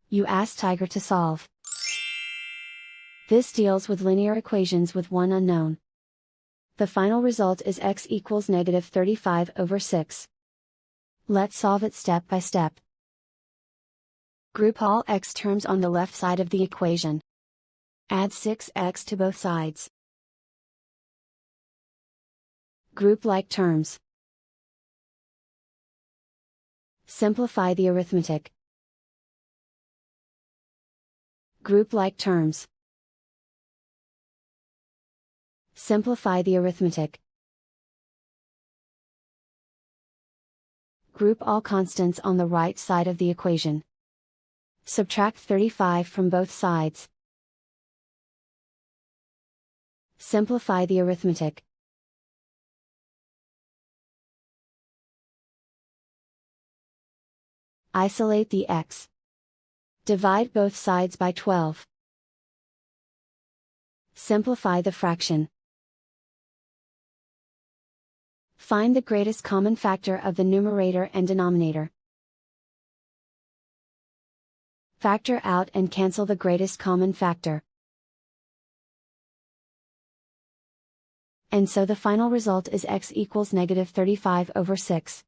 You ask Tiger to solve. This deals with linear equations with one unknown. The final result is x equals -35/6. Let's solve it step by step. Group all x terms on the left side of the equation. Add 6x to both sides. Group like terms. Simplify the arithmetic. Group like terms. Simplify the arithmetic. Group all constants on the right side of the equation. Subtract 35 from both sides. Simplify the arithmetic. Isolate the x. Divide both sides by 12. Simplify the fraction. Find the greatest common factor of the numerator and denominator. Factor out and cancel the greatest common factor. And so the final result is x equals -35/6.